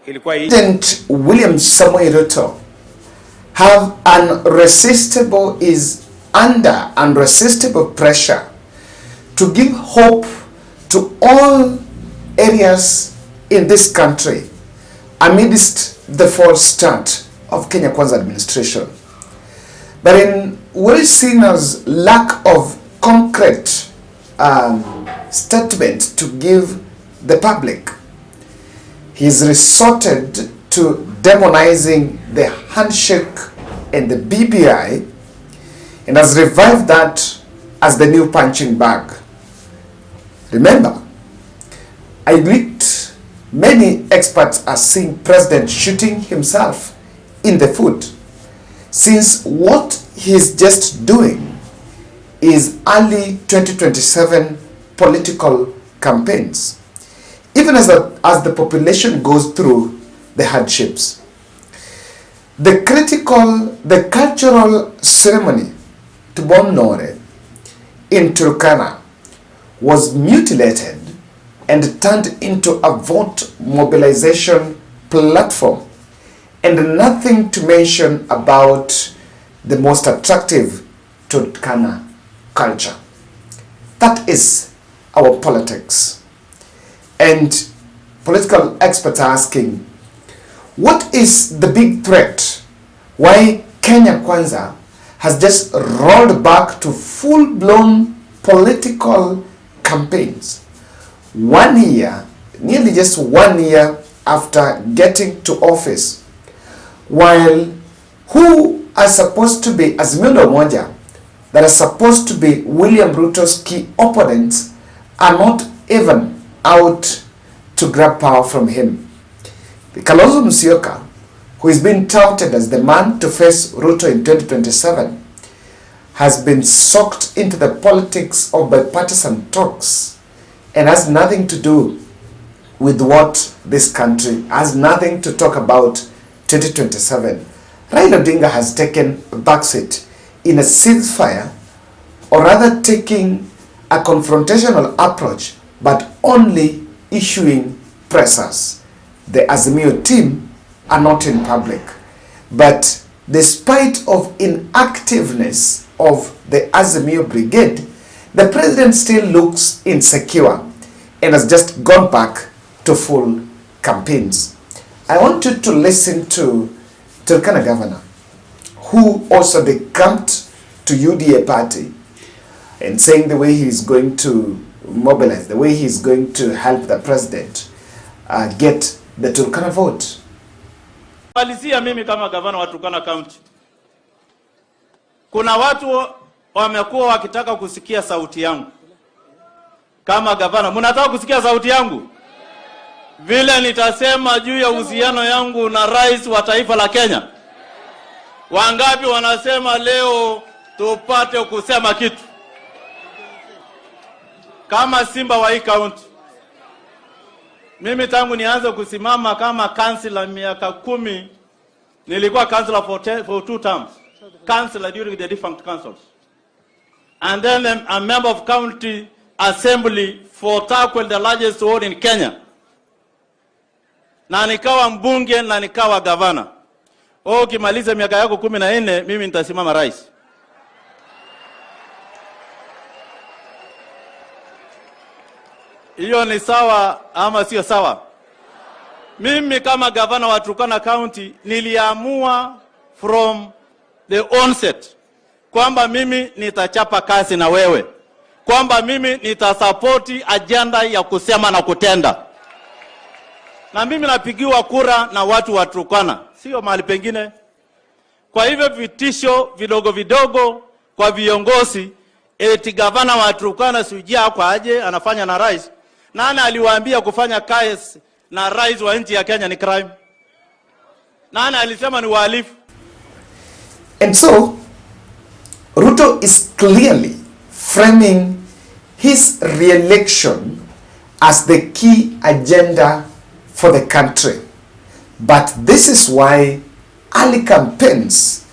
President William Samoei Ruto is under unresistible pressure to give hope to all areas in this country amidst the false start of Kenya Kwanza administration. But in what is seen as lack of concrete statement to give the public, he's resorted to demonizing the handshake and the BBI and has revived that as the new punching bag. Remember, many experts are seeing President shooting himself in the foot, since what he's just doing is early 2027 political campaigns, even as the population goes through the hardships. The cultural ceremony to Bonore in Turkana was mutilated and turned into a vote mobilization platform, and nothing to mention about the most attractive Turkana culture. That is our politics. And political experts are asking, what is the big threat? Why Kenya Kwanza has just rolled back to full-blown political campaigns 1 year, nearly just 1 year after getting to office, while who are supposed to be Azimio Moja, that are supposed to be William Ruto's key opponents, are not even out to grab power from him. Kalonzo Musyoka, who is being touted as the man to face Ruto in 2027, has been sucked into the politics of bipartisan talks and has nothing to do with what this country has, nothing to talk about 2027. Raila Odinga has taken a backseat in a ceasefire, or rather taking a confrontational approach, but only issuing pressers. The Azimio team are not in public. But despite of inactiveness of the Azimio brigade, the president still looks insecure and has just gone back to full campaigns. I want you to listen to Turkana governor, who also decamped to UDA party and saying the way he's going to mobilize, the way he's going to help the president get the Turkana vote. Palisia mimi kama gavana wa Turkana County, kuna watu wamekuwa wakitaka kusikia sauti yangu kama gavana. Mnataka kusikia sauti yangu vile nitasema juu ya uhusiano yangu na rais wa taifa la Kenya? Wangapi wanasema leo tupate kusema kitu kama simba wa hii county? Mimi tangu nianze kusimama kama councillor miaka 10, nilikuwa councillor for 2 terms, councillor during the defunct councils, and then a member of county assembly for Takwel, the largest ward in Kenya, na nikawa mbunge na nikawa gavana. Ukimaliza miaka yako 14, mimi nitasimama rais. Hiyo ni sawa ama sio sawa? Mimi kama gavana wa Turkana County niliamua from the onset kwamba mimi nitachapa kazi na wewe, kwamba mimi nitasupporti agenda ya kusema na kutenda. Na mimi napigiwa kura na watu wa Turkana, sio mahali pengine. Kwa hivyo vitisho vidogo vidogo kwa viongozi, eti gavana wa Turkana sijia kwa aje anafanya na rais. Nani aliwaambia kufanya kazi na rais wa nchi ya Kenya ni crime? Nani alisema ni uhalifu? And so Ruto is clearly framing his re-election as the key agenda for the country. But this is why early campaigns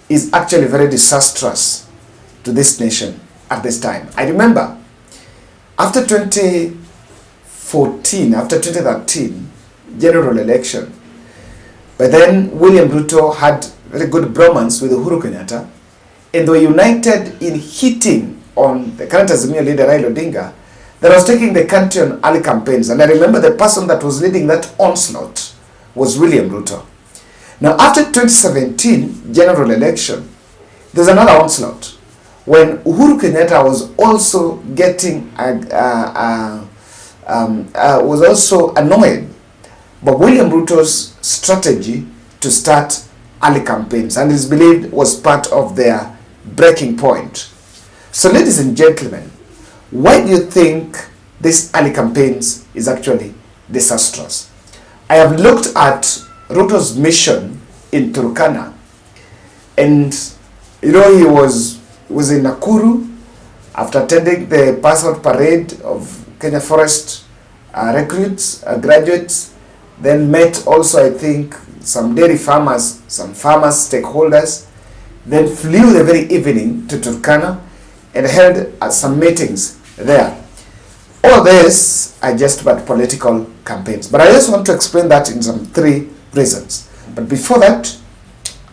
is actually very disastrous to this nation at this time. I remember after 2013 general election, But then William Ruto had very good bromance with Uhuru Kenyatta, and they were united in hitting on the current Azimio leader Raila Odinga that was taking the country on early campaigns. And I remember the person that was leading that onslaught was William Ruto. Now, after 2017 general election, there's another onslaught when Uhuru Kenyatta was also getting was also annoyed by William Ruto's strategy to start early campaigns, and is believed was part of their breaking point. So, ladies and gentlemen, why do you think this early campaigns is actually disastrous? I have looked at Ruto's mission in Turkana, and he was in Nakuru after attending the pass-out parade of Kenya Forest recruits, graduates, then met also, I think, some dairy farmers, some farmers, stakeholders, then flew the very evening to Turkana and held some meetings there. All this are just about political campaigns. But I just want to explain that in some 3 reasons. But before that,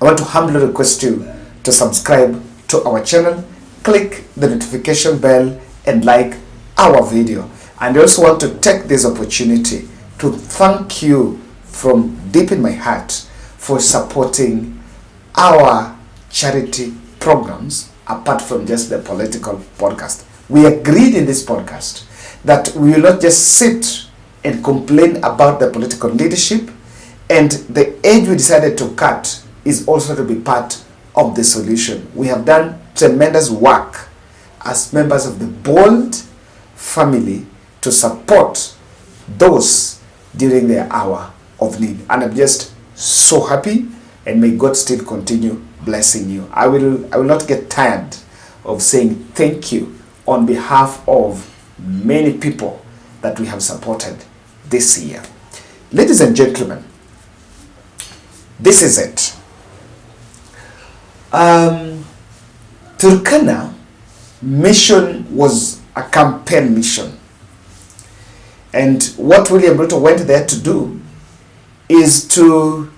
I want to humbly request you to subscribe to our channel, click the notification bell, and like our video. And I also want to take this opportunity to thank you from deep in my heart for supporting our charity programs apart from just the political podcast. We agreed in this podcast that we will not just sit and complain about the political leadership, and the age we decided to cut is also to be part of the solution. We have done tremendous work as members of the Bold family to support those during their hour of need. And I'm just so happy, and may God still continue blessing you. I will not get tired of saying thank you on behalf of many people that we have supported this year. Ladies and gentlemen, this is it. Turkana mission was a campaign mission. And what William Ruto went there to do is to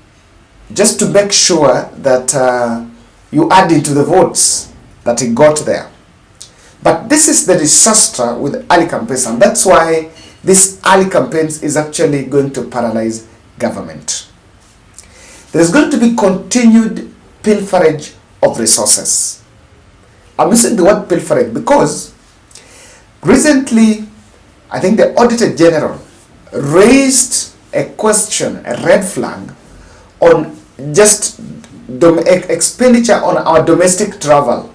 just to make sure that you add into the votes that he got there. But this is the disaster with early campaigns, and that's why this early campaigns is actually going to paralyze government. There is going to be continued pilferage of resources. I'm using the word pilferage because recently, I think the Auditor General raised a question, a red flag, on just expenditure on our domestic travel.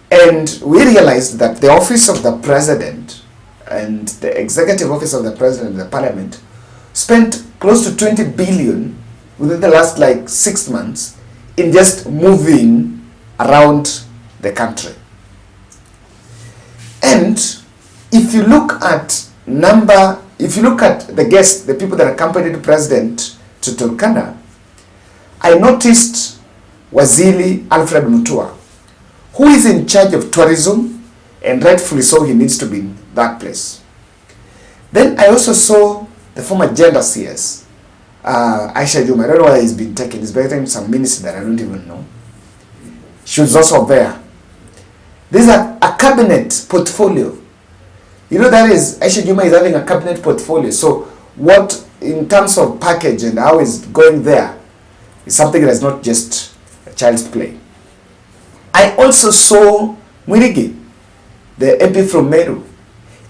And we realized that the office of the president and the executive office of the president and the parliament spent close to 20 billion within the last 6 months in just moving around the country. And if you look at the guests, the people that accompanied the president to Turkana, I noticed Waziri Alfred Mutua, who is in charge of tourism, and rightfully so, he needs to be in that place. Then I also saw the former gender CS, Aisha Juma. I don't know whether he's been taken. He's better some minister that I don't even know. She was also there. These are a cabinet portfolio. That is, Aisha Juma is having a cabinet portfolio. So what, in terms of package and how it's going there, is something that is not just a child's play. I also saw Mwirigi, the MP from Meru,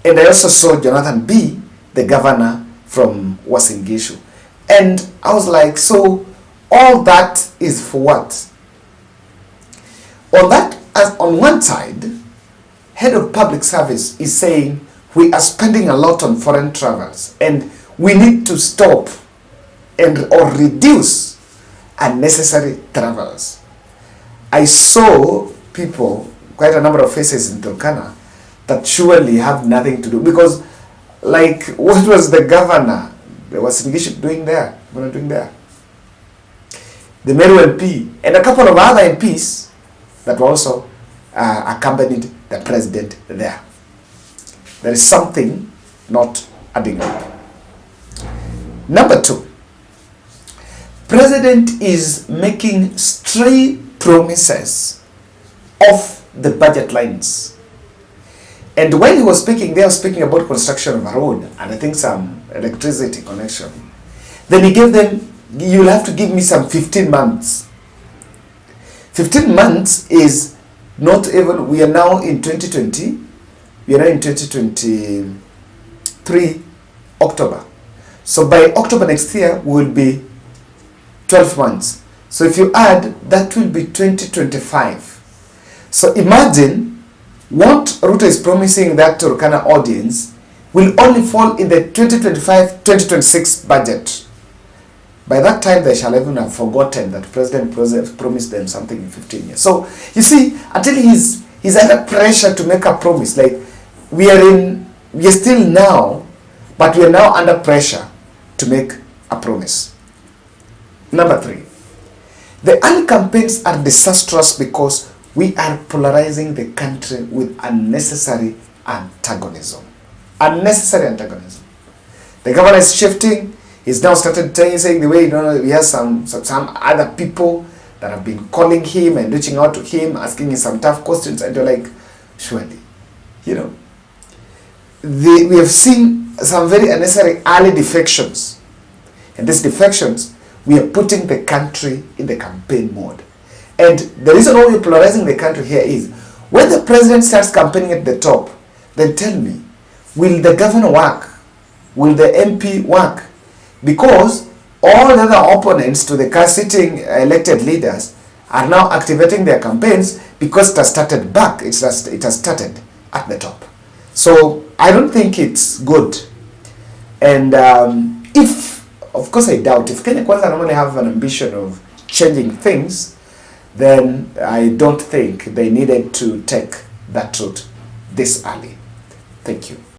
and I also saw Jonathan B., the governor from Uasin Gishu. And I was like, so all that is for what? On one side, head of public service is saying we are spending a lot on foreign travels and we need to stop or reduce unnecessary travels. I saw people, quite a number of faces in Turkana, that surely have nothing to do. Because, what was the governor, the Uasin Gishu doing there? The Meru MP, and a couple of other MPs that were also accompanied the president there. There is something not adding up. Number 2, President is making stray promises off the budget lines. And when he was speaking, they were speaking about construction of a road and I think some electricity connection. Then he gave them, you'll have to give me some 15 months. 15 months is not even, we are now in 2020, we are now in 2023, October. So by October next year, will be 12 months. So if you add, that will be 2025. So imagine what Ruto is promising that Turkana audience will only fall in the 2025-2026 budget. By that time, they shall even have forgotten that President promised them something in 15 years. So, you see, until he's under pressure to make a promise, like we are still now, but we are now under pressure to make a promise. Number 3, the early campaigns are disastrous because we are polarizing the country with unnecessary antagonism. Unnecessary antagonism. The governor is shifting. He's now started saying the way, he has some other people that have been calling him and reaching out to him, asking him some tough questions, and you're like, surely, we have seen some very unnecessary early defections. And these defections, we are putting the country in the campaign mode. And the reason why we're polarizing the country here is, when the president starts campaigning at the top, then tell me, will the governor work? Will the MP work? Because all the other opponents to the sitting elected leaders are now activating their campaigns because it has started back. It has started at the top. So I don't think it's good. And of course I doubt, if Kenya Kwanza normally have an ambition of changing things, then I don't think they needed to take that route this early. Thank you.